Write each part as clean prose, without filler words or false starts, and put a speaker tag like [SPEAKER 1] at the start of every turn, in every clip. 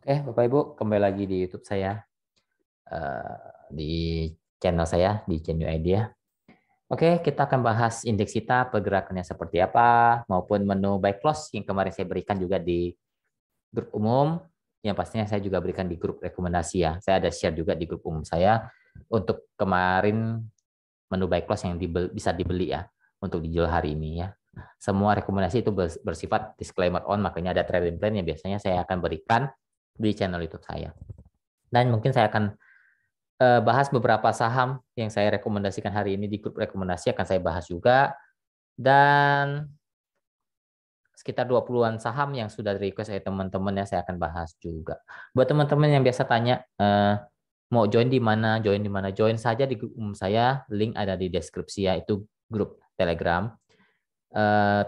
[SPEAKER 1] Oke, Bapak Ibu, kembali lagi di YouTube saya, di channel saya, di Genuine Idea. Oke, kita akan bahas indeks kita, pergerakannya seperti apa, maupun menu buy close yang kemarin saya berikan juga di grup umum, yang pastinya saya juga berikan di grup rekomendasi ya. Saya ada share juga di grup umum saya, untuk kemarin menu buy close yang bisa dibeli ya, untuk dijual hari ini ya. Semua rekomendasi itu bersifat disclaimer on, makanya ada trading plan yang biasanya saya akan berikan di channel YouTube saya. Dan mungkin saya akan bahas beberapa saham yang saya rekomendasikan hari ini di grup rekomendasi akan saya bahas juga. Dan sekitar 20-an saham yang sudah request oleh teman-teman ya saya akan bahas juga. Buat teman-teman yang biasa tanya, mau join di mana, join saja di grup umum saya, link ada di deskripsi ya, itu grup Telegram.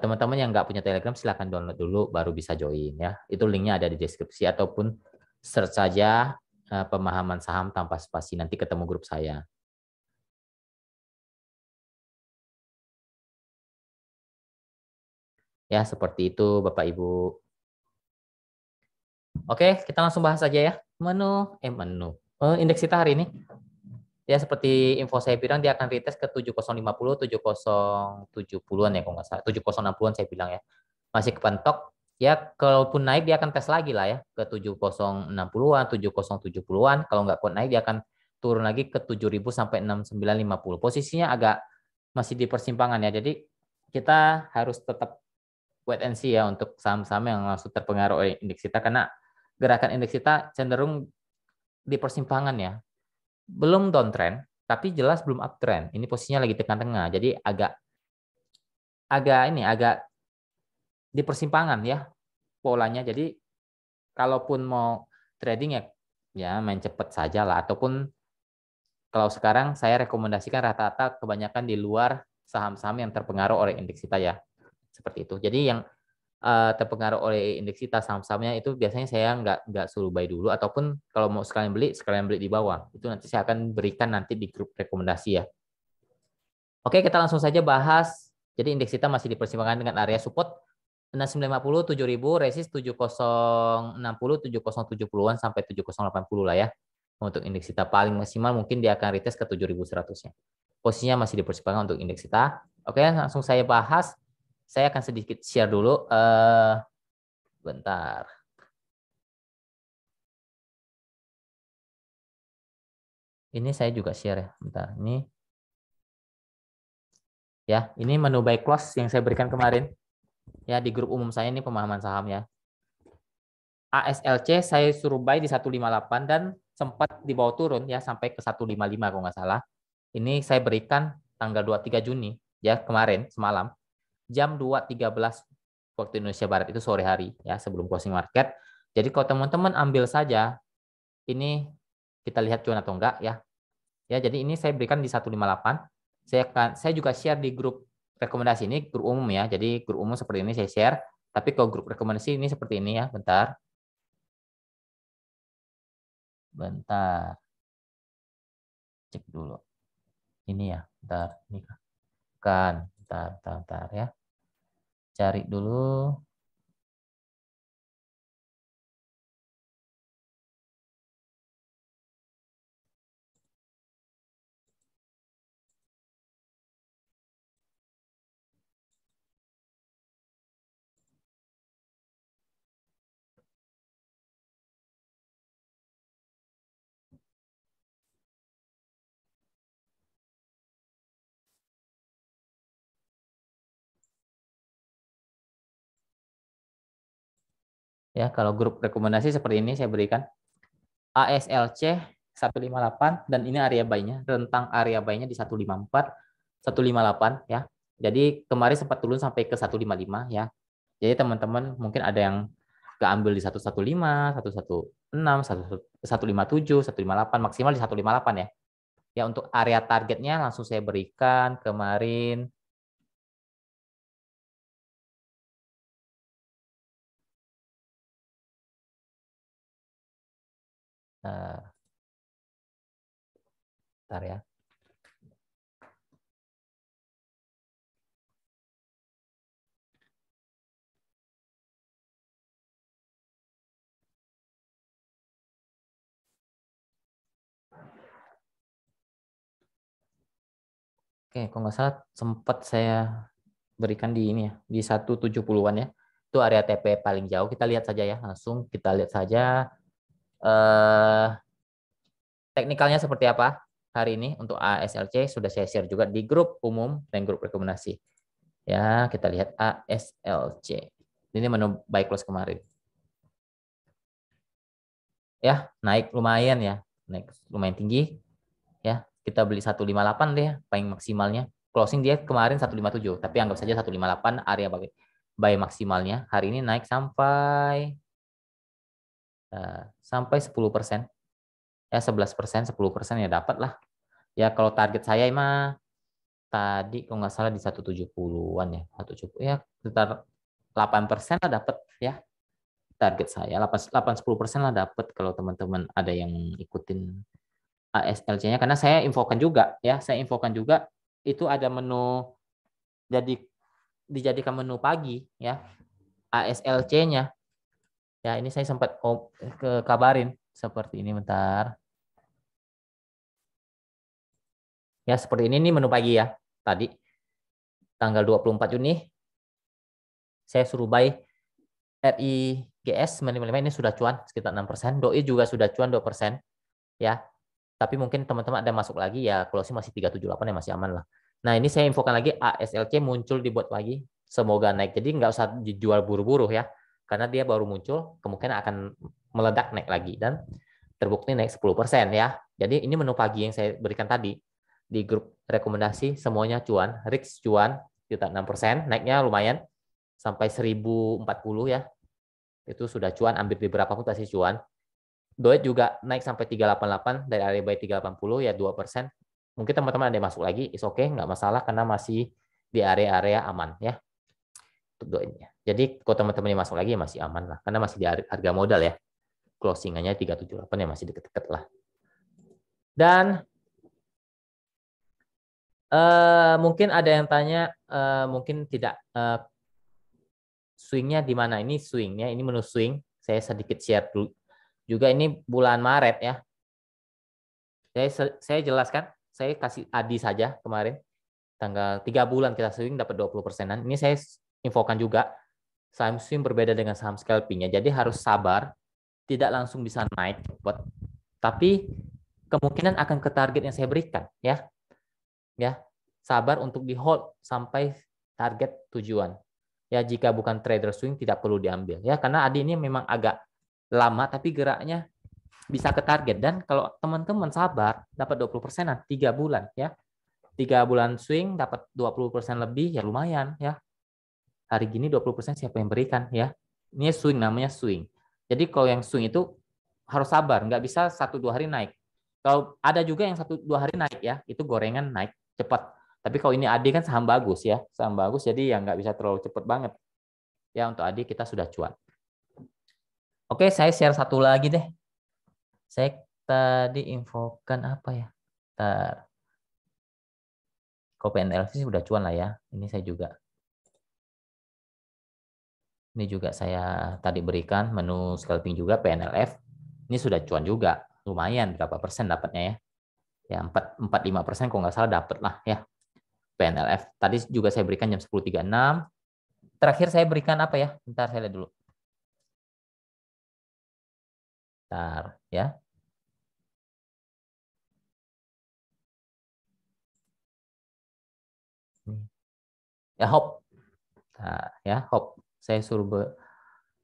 [SPEAKER 1] Teman-teman yang nggak punya Telegram silahkan download dulu baru bisa join ya. Itu linknya ada di deskripsi ataupun search saja pemahaman saham tanpa spasi, nanti ketemu grup saya. Ya, seperti itu Bapak Ibu. Oke, kita langsung bahas aja ya. Menu. Indeks kita hari ini. Ya, seperti info saya bilang, dia akan retest ke 7050, 7070-an ya, kalau nggak salah. 7060-an saya bilang ya. Masih kepentok. Ya, kalaupun naik, dia akan tes lagi lah ya. Ke 7060-an, 7070-an. Kalau nggak kuat naik, dia akan turun lagi ke 7000 sampai 6950. Posisinya agak masih di persimpangan ya. Jadi, kita harus tetap wait and see ya untuk saham-saham yang langsung terpengaruh oleh indeks kita, karena gerakan indeks kita cenderung di persimpangan ya. Belum downtrend, tapi jelas belum uptrend. Ini posisinya lagi tengah-tengah. Jadi agak agak ini agak di persimpangan ya polanya. Jadi kalaupun mau trading ya main cepet saja lah, ataupun kalau sekarang saya rekomendasikan rata-rata kebanyakan di luar saham-saham yang terpengaruh oleh indeks kita ya. Seperti itu. Jadi yang terpengaruh oleh indeks kita saham-sahamnya itu biasanya saya nggak suruh buy dulu, ataupun kalau mau sekalian beli di bawah, itu nanti saya akan berikan nanti di grup rekomendasi ya. Oke, kita langsung saja bahas. Jadi indeks kita masih di persimpangan dengan area support 6950, 7000, resist 7060, 7070-an sampai 7080 lah ya. Untuk indeks kita paling maksimal mungkin dia akan retest ke 7100-nya. Posisinya masih di persimpangan untuk indeks kita. Oke, langsung saya bahas. Saya akan sedikit share dulu. Bentar. Ini saya juga share ya. Bentar. Ini menu buy close yang saya berikan kemarin. Ya, di grup umum saya ini pemahaman saham ya. ASLC saya suruh buy di 158 dan sempat dibawa turun ya sampai ke 155 kalau nggak salah. Ini saya berikan tanggal 23 Juni ya, kemarin semalam jam 2.13 waktu Indonesia Barat, itu sore hari ya, sebelum closing market. Jadi kalau teman-teman ambil saja, ini kita lihat cuan atau enggak ya. Ya, jadi ini saya berikan di 158. Saya juga share di grup rekomendasi, ini grup umum ya. Jadi grup umum seperti ini saya share, tapi kalau grup rekomendasi ini seperti ini ya. Bentar. Bentar. Cek dulu. Ini ya. Bentar. Ini kan. Bentar ya. Cari dulu. Ya, kalau grup rekomendasi seperti ini saya berikan ASLC 158 dan ini area buy-nya, rentang area buy-nya di 154, 158 ya. Jadi kemarin sempat turun sampai ke 155 ya. Jadi teman-teman mungkin ada yang keambil di 115, 116, 157, 158, maksimal di 158 ya. Ya, untuk area targetnya langsung saya berikan kemarin. Bentar ya. Oke, kalau nggak salah sempat saya berikan di ini ya, di 170-an ya. Itu area TP paling jauh. Kita lihat saja ya, langsung kita lihat saja eh, teknikalnya seperti apa hari ini untuk ASLC sudah saya share juga di grup umum dan grup rekomendasi. Ya, kita lihat ASLC. Ini menu buy close kemarin. Ya, naik lumayan ya. Naik lumayan tinggi. Ya, kita beli 158 deh paling maksimalnya. Closing dia kemarin 157, tapi anggap saja 158 area buy maksimalnya. Hari ini naik sampai 10%. Ya, 11%, 10% ya dapat lah. Ya, kalau target saya mah tadi kalau nggak salah di 170-an ya. 170 ya sekitar 8% lah dapat ya. Target saya 8-10% lah dapat kalau teman-teman ada yang ikutin ASLC-nya, karena saya infokan juga ya, saya infokan juga itu ada menu jadi dijadikan menu pagi ya ASLC-nya. Ya, ini saya sempat ke kabarin seperti ini bentar. Ya, seperti ini nih menu pagi ya. Tadi tanggal 24 Juni saya suruh buy RIGS 95 ini sudah cuan sekitar 6%. Doi juga sudah cuan 2% ya. Tapi mungkin teman-teman ada masuk lagi ya, closing masih 378 ya, masih aman lah. Nah, ini saya infokan lagi ASLC muncul dibuat lagi. Semoga naik. Jadi nggak usah dijual buru-buru ya. Karena dia baru muncul, kemungkinan akan meledak naik lagi. Dan terbukti naik 10% ya. Jadi ini menu pagi yang saya berikan tadi. Di grup rekomendasi semuanya cuan. RIX cuan, sekitar 6%. Naiknya lumayan. Sampai 1040 ya. Itu sudah cuan, ambil di berapa pun pasti cuan. Doet juga naik sampai 388 dari area buy 380 ya 2%. Mungkin teman-teman ada yang masuk lagi, is oke, nggak masalah karena masih di area-area aman ya untuk Doetnya. Jadi kalau teman-teman yang masuk lagi ya masih aman lah karena masih di harga modal ya. Closingannya 378 ya masih deket-deket lah. Dan mungkin ada yang tanya mungkin tidak swingnya di mana, ini swingnya, ini menu swing. Saya sedikit share dulu. Juga ini bulan Maret ya. Saya jelaskan, saya kasih Adi saja kemarin. Tanggal 3 bulan kita swing dapat 20%-an. Ini saya infokan juga. Saham swing berbeda dengan saham scalping-nya. Jadi harus sabar, tidak langsung bisa naik cepat. Tapi kemungkinan akan ke target yang saya berikan ya. Ya. Sabar untuk di hold sampai target tujuan. Ya, jika bukan trader swing tidak perlu diambil ya, karena Adi ini memang agak lama tapi geraknya bisa ke target. Dan kalau teman-teman sabar dapat 20%-an 3 bulan ya. 3 bulan swing dapat 20% lebih ya lumayan ya. Hari gini 20% siapa yang berikan ya. Ini swing, namanya swing. Jadi kalau yang swing itu harus sabar, nggak bisa 1-2 hari naik. Kalau ada juga yang 1-2 hari naik ya, itu gorengan naik cepat. Tapi kalau ini Adi kan saham bagus ya, saham bagus jadi ya nggak bisa terlalu cepat banget. Ya untuk Adi kita sudah cuan. Oke, saya share satu lagi deh. Saya tadi infokan apa ya? Kalau PNLF sih udah cuan lah ya. Ini saya juga. Ini juga saya tadi berikan menu scalping juga PNLF. Ini sudah cuan juga. Lumayan berapa persen dapatnya ya. Ya 4-5% kalau nggak salah dapat lah ya. PNLF. Tadi juga saya berikan jam 10.36. Terakhir saya berikan apa ya? Bentar saya lihat dulu. Bentar ya. Ya hop. Nah, ya hop. Saya suruh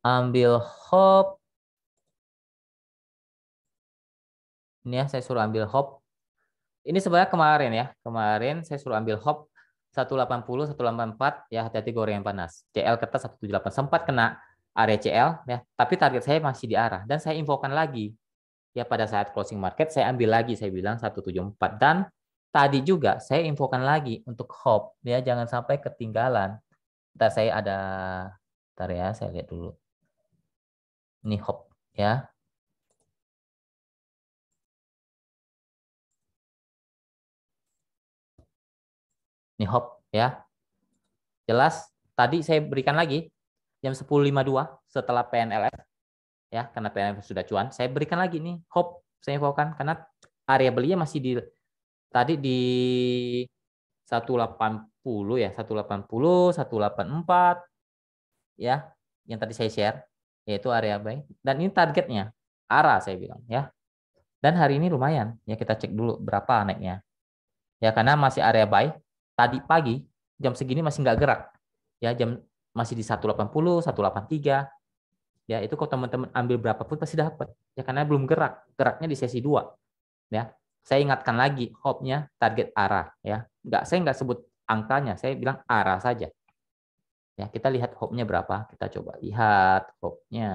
[SPEAKER 1] ambil hop. Ini ya, saya suruh ambil hop. Ini sebenarnya kemarin ya. Kemarin saya suruh ambil hop 180, 184 ya, hati-hati gorengan panas. CL kertas 178 sempat kena area CL ya, tapi target saya masih di arah dan saya infokan lagi. Ya pada saat closing market saya ambil lagi, saya bilang 174 dan tadi juga saya infokan lagi untuk hop ya, jangan sampai ketinggalan. Ntar saya ada, ntar ya saya lihat dulu. Ini hop ya. Ini hop ya. Jelas tadi saya berikan lagi jam 10.52 setelah PNLF ya, karena PNLF sudah cuan. Saya berikan lagi nih hop, saya infokan karena area belinya masih di tadi di 180 ya, 180, 184 ya, yang tadi saya share yaitu area buy. Dan ini targetnya arah saya bilang ya. Dan hari ini lumayan ya, kita cek dulu berapa naiknya. Ya karena masih area buy. Tadi pagi jam segini masih nggak gerak. Ya jam masih di 180, 183. Ya itu kalau teman-teman ambil berapapun pasti dapat. Ya karena belum gerak. Geraknya di sesi 2. Ya. Saya ingatkan lagi hope-nya target arah ya. Saya nggak sebut angkanya, saya bilang arah saja. Ya, kita lihat hope-nya berapa. Kita coba lihat hope-nya.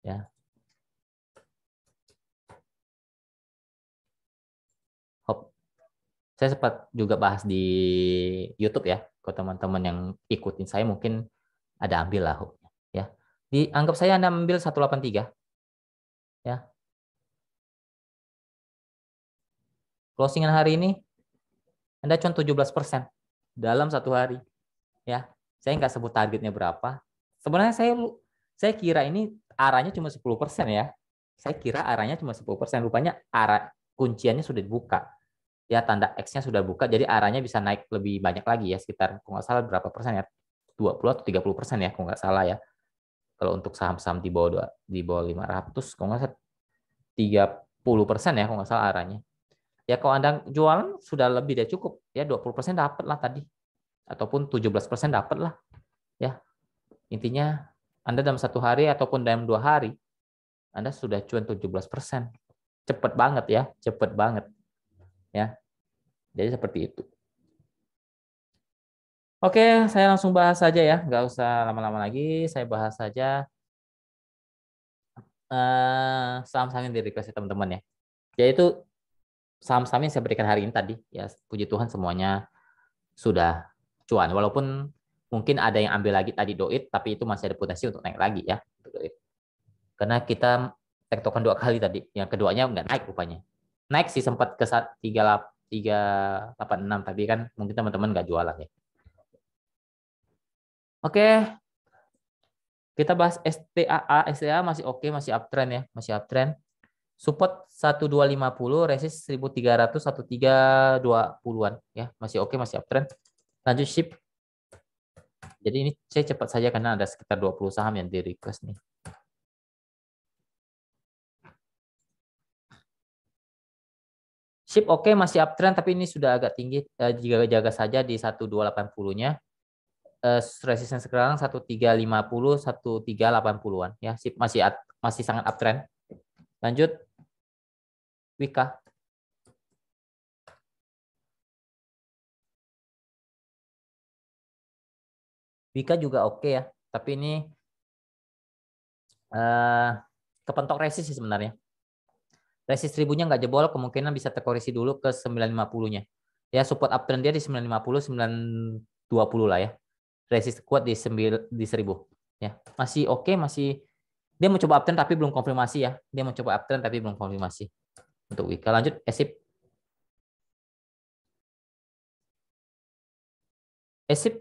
[SPEAKER 1] Ya. Hope. Saya sempat juga bahas di YouTube ya. Kalau teman-teman yang ikutin saya mungkin ada ambil lah hope-nya. Ya. Dianggap saya Anda ambil 183. Ya. Closingan hari ini Anda cuma 17% dalam satu hari. Ya. Saya nggak sebut targetnya berapa. Sebenarnya saya kira ini arahnya cuma 10% ya. Saya kira arahnya cuma 10%. Rupanya arah kunciannya sudah dibuka. Ya tanda X-nya sudah buka, jadi arahnya bisa naik lebih banyak lagi ya, sekitar kalau nggak salah berapa persen ya, 20 atau 30% ya kalau nggak salah ya. Kalau untuk saham-saham di bawah 500 kalau nggak salah 30% ya kalau nggak salah arahnya. Ya kalau Anda jualan sudah lebih dari cukup ya, 20% dapat lah tadi, ataupun 17% dapat lah ya. Intinya Anda dalam satu hari ataupun dalam 2 hari Anda sudah cuan 17%. Cepet banget ya, cepet banget ya. Jadi seperti itu. Oke, saya langsung bahas saja ya, nggak usah lama-lama lagi. Saya bahas saja saham-saham yang di request teman-teman ya. Yaitu saham-saham yang saya berikan hari ini tadi, ya puji Tuhan semuanya sudah cuan. Walaupun mungkin ada yang ambil lagi tadi doit, tapi itu masih ada potensi untuk naik lagi ya. Karena kita tektokan 2 kali tadi, yang keduanya nggak naik rupanya. Naik sih sempat ke 386, tapi kan mungkin teman-teman nggak jualan ya. Oke, kita bahas STAA. STAA masih oke, masih uptrend ya, masih uptrend. Support 1250, resist 1300, 1320-an ya, masih oke, masih uptrend. Lanjut SHIB. Jadi ini saya cepat saja karena ada sekitar 20 saham yang di request nih. SHIB oke, masih uptrend tapi ini sudah agak tinggi, jaga saja di 1280-nya. Resistance sekarang 1350, 1380-an ya. SHIB masih sangat uptrend. Lanjut Wika. Wika juga oke ya, tapi ini kepentok resist sih sebenarnya. Resist 1000-nya nggak jebol, kemungkinan bisa terkoreksi dulu ke 950-nya. Ya, support uptrend dia di 950, 920 lah ya. Resist kuat di 1000. Ya, masih oke, masih dia mau coba uptrend tapi belum konfirmasi ya. Dia mau coba uptrend tapi belum konfirmasi. Untuk Wika lanjut ESIP. ESIP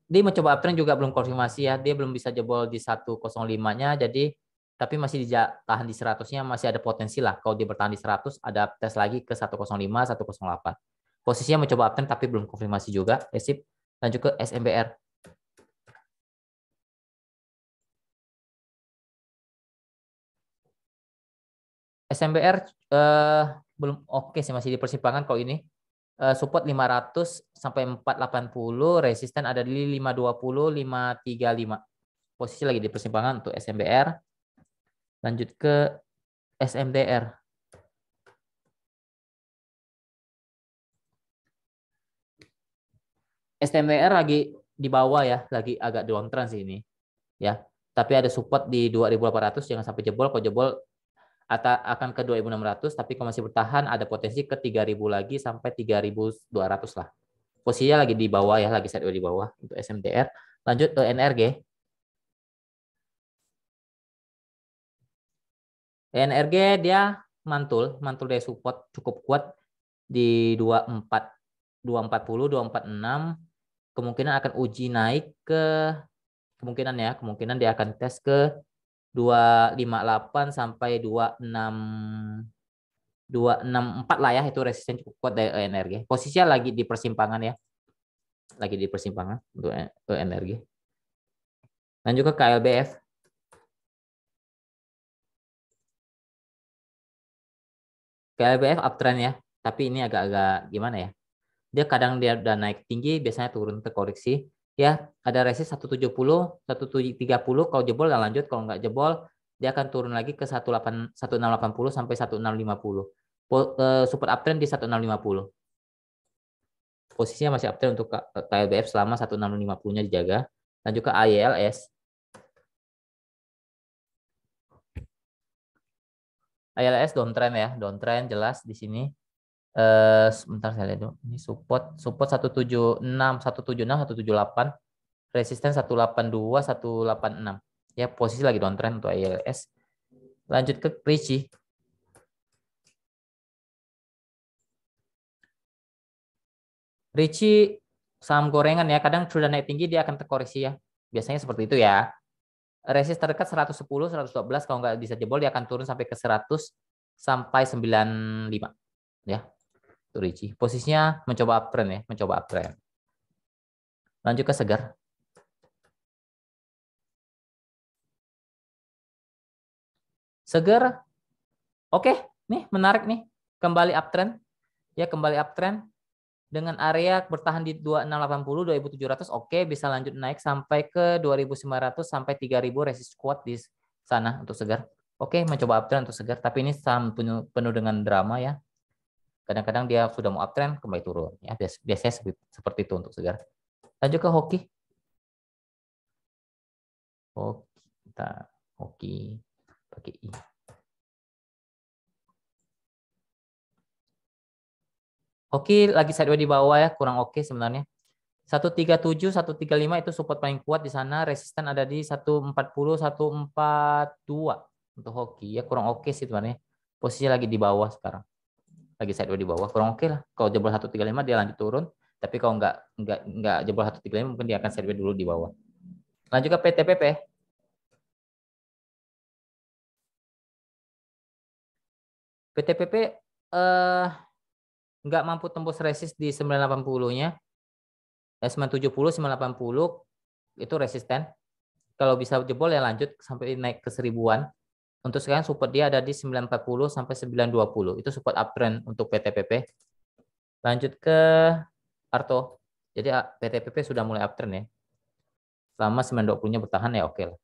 [SPEAKER 1] dia mau coba uptrend juga belum konfirmasi ya. Dia belum bisa jebol di 105-nya, jadi tapi masih tahan di 100-nya, masih ada potensi lah. Kalau dia bertahan di 100, ada tes lagi ke 105, 108. Posisinya mencoba uptrend tapi belum konfirmasi juga. Sip. Lanjut ke SMBR. SMBR belum oke sih, masih di persimpangan kalau ini. Support 500 sampai 480, resisten ada di 520, 535. Posisi lagi di persimpangan untuk SMBR. Lanjut ke SMDR. SMDR lagi di bawah ya, lagi agak downtrend sih ini. Ya, tapi ada support di 2.800, jangan sampai jebol. Kalau jebol akan ke 2.600, tapi kalau masih bertahan ada potensi ke 3.000 lagi sampai 3.200 lah. Posisinya lagi di bawah ya, lagi sideways di bawah untuk SMDR. Lanjut ke NRG. NRG dia mantul dari support cukup kuat di 24, 240, 246. Kemungkinan akan uji naik ke kemungkinan dia akan tes ke 258 sampai 26 264 lah ya, itu resisten cukup kuat dari ENRG. Posisinya lagi di persimpangan ya. Lagi di persimpangan untuk ENRG. Dan juga KLBF. KLBF uptrend ya, tapi ini agak-agak gimana ya? Dia kadang dia udah naik tinggi, biasanya turun terkoreksi. Ya, ada resist 170, 1730, kalau jebol nggak lanjut, kalau nggak jebol dia akan turun lagi ke 1680 sampai 1650. Support uptrend di 1650. Posisinya masih uptrend untuk KLBF selama 1650-nya dijaga. Dan juga ILS. ILS downtrend ya, downtrend jelas di sini. Sebentar saya lihat dulu. Ini support 176, 176, 178, resisten 182, 186. Ya, posisi lagi downtrend untuk ILS. Lanjut ke Ricci. Ricci saham gorengan ya, kadang sudah naik tinggi dia akan terkoreksi ya. Biasanya seperti itu ya. Resist terdekat 110, 112, kalau nggak bisa jebol dia akan turun sampai ke 100 sampai 95 ya. Itu Ricci. Posisinya mencoba uptrend ya, mencoba uptrend. Lanjut ke Segar. Segar, oke, nih menarik nih, kembali uptrend ya, kembali uptrend dengan area bertahan di 2680, 2700, oke, bisa lanjut naik sampai ke 2900 sampai 3000 resist kuat di sana untuk Segar. Oke, mencoba uptrend untuk Segar, tapi ini saham penuh dengan drama ya. Kadang-kadang dia sudah mau uptrend kembali turun ya, biasanya seperti itu untuk Segar. Lanjut ke Hoki. Hoki, kita Hoki pakai I. Oke, lagi sideways di bawah ya, kurang oke sebenarnya. 137, 135 itu support paling kuat di sana, resisten ada di 140, 142 untuk hoki ya, kurang oke sih sebenarnya. Posisinya lagi di bawah sekarang. Lagi sideways di bawah, kurang oke lah. Kalau jebol 135 dia lanjut turun, tapi kalau nggak jebol 135 mungkin dia akan sideways dulu di bawah. Lanjut ke PTPP. PTPP nggak mampu tembus resist di 980-nya. 970, 980 itu resisten. Kalau bisa jebol ya lanjut sampai naik ke 1000-an. Untuk sekarang support dia ada di 940 sampai 920. Itu support uptrend untuk PTPP. Lanjut ke Arto. Jadi PTPP sudah mulai uptrend ya. Selama 920-nya bertahan ya oke lah.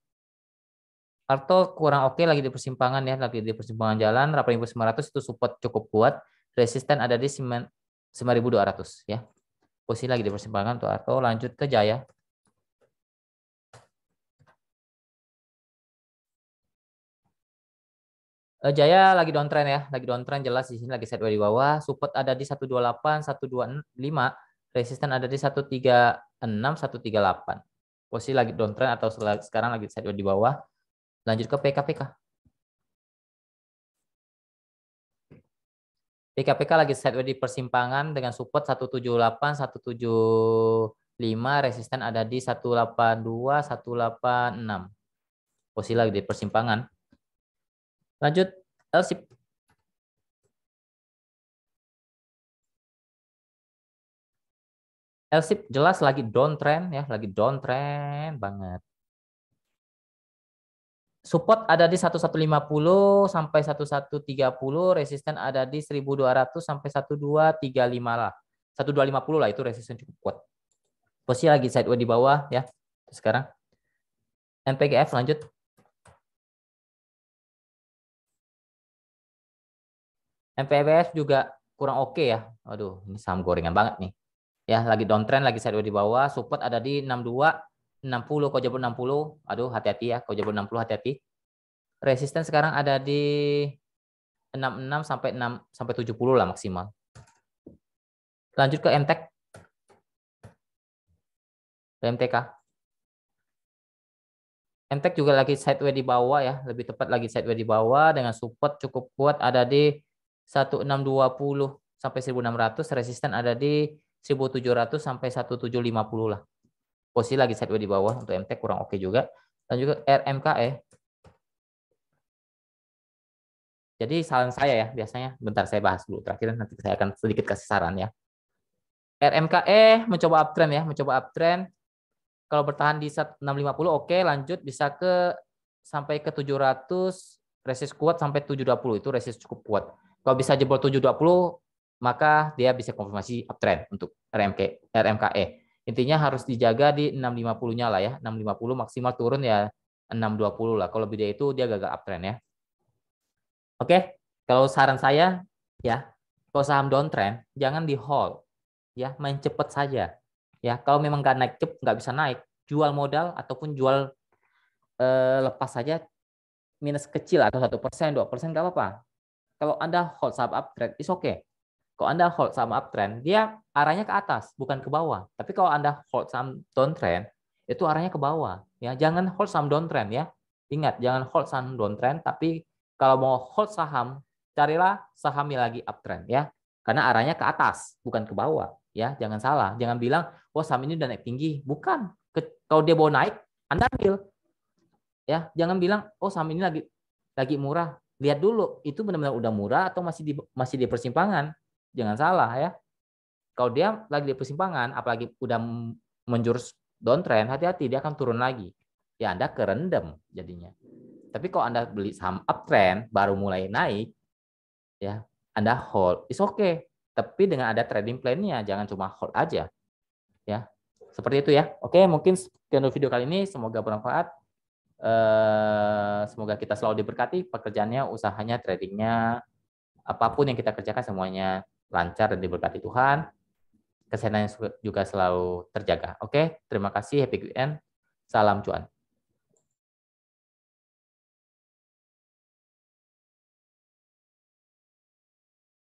[SPEAKER 1] Arto kurang oke lagi di persimpangan ya, lagi di persimpangan jalan 8.900 itu support cukup kuat. Resisten ada di 9.200 ya. Posisi lagi di persimpangan untuk Arto. Lanjut ke Jaya. Jaya lagi downtrend ya, lagi downtrend jelas di sini lagi sideways di bawah. Support ada di 128, 125, resisten ada di 136, 138. Posisi lagi downtrend atau sekarang lagi sideways di bawah. Lanjut ke PKPK. PKPK lagi sideways di persimpangan dengan support 178, 175, resisten ada di 182, 186. Posisi lagi di persimpangan. Lanjut LSIP. LSIP jelas lagi downtrend ya, lagi downtrend banget. Support ada di 1150 sampai 1130, resisten ada di 1200 sampai 1235 lah. 1250 lah itu resisten cukup kuat. Posisi lagi sideways di bawah ya. Sekarang NPGF lanjut. NPGF juga kurang oke ya. Aduh, ini saham gorengan banget nih. Ya, lagi downtrend, lagi sideways di bawah. Support ada di 62, 60, kalau jebol 60. Aduh, hati-hati ya. Kalau jebol 60 hati-hati. Resisten sekarang ada di 66 sampai 6 sampai 70 lah maksimal. Lanjut ke MTEK. MTK. MTEK juga lagi sideways di bawah ya, lebih tepat lagi sideways di bawah dengan support cukup kuat ada di 1620 sampai 1600, resisten ada di 1700 sampai 1750 lah. Posisi lagi sideways di bawah untuk MTEK kurang oke juga. Dan juga RMKE. Jadi saran saya ya, biasanya, bentar saya bahas dulu. Terakhir nanti saya akan sedikit kasih saran ya. RMKE mencoba uptrend ya, mencoba uptrend. Kalau bertahan di 650 oke, lanjut bisa ke sampai ke 700, resist kuat sampai 720 itu resist cukup kuat. Kalau bisa jebol 720 maka dia bisa konfirmasi uptrend untuk RMKE. Intinya harus dijaga di 650-nya lah ya. 650 maksimal turun ya 620 lah. Kalau lebih dari itu dia gagal uptrend ya. Oke, kalau saran saya ya, kalau saham downtrend jangan di hold ya, main cepet saja. Ya, kalau memang nggak naik nggak bisa naik, jual modal ataupun jual lepas saja minus kecil atau 1%, 2% nggak apa-apa. Kalau Anda hold saham uptrend, is okay. Kalau Anda hold saham uptrend, dia arahnya ke atas, bukan ke bawah. Tapi kalau Anda hold saham downtrend, itu arahnya ke bawah. Ya, jangan hold saham downtrend ya. Ingat, jangan hold saham downtrend, tapi kalau mau hold saham, carilah saham yang lagi uptrend ya. Karena arahnya ke atas, bukan ke bawah. Ya, jangan salah. Jangan bilang, wah saham ini udah naik tinggi. Bukan. Kalau dia mau naik, Anda ambil. Ya, jangan bilang, oh saham ini lagi murah. Lihat dulu, itu benar-benar udah murah atau masih di persimpangan. Jangan salah ya. Kalau dia lagi di persimpangan, apalagi udah menjurus downtrend, hati-hati dia akan turun lagi. Ya Anda kerendam jadinya. Tapi kalau Anda beli saham uptrend baru mulai naik, ya Anda hold, is okay. Tapi dengan ada trading plan-nya, jangan cuma hold aja. Ya, seperti itu ya. Oke, mungkin sekian video kali ini, semoga bermanfaat. Semoga kita selalu diberkati pekerjaannya, usahanya, tradingnya, apapun yang kita kerjakan semuanya lancar dan diberkati Tuhan. Kesehatan juga selalu terjaga. Oke, terima kasih. Happy weekend. Salam cuan.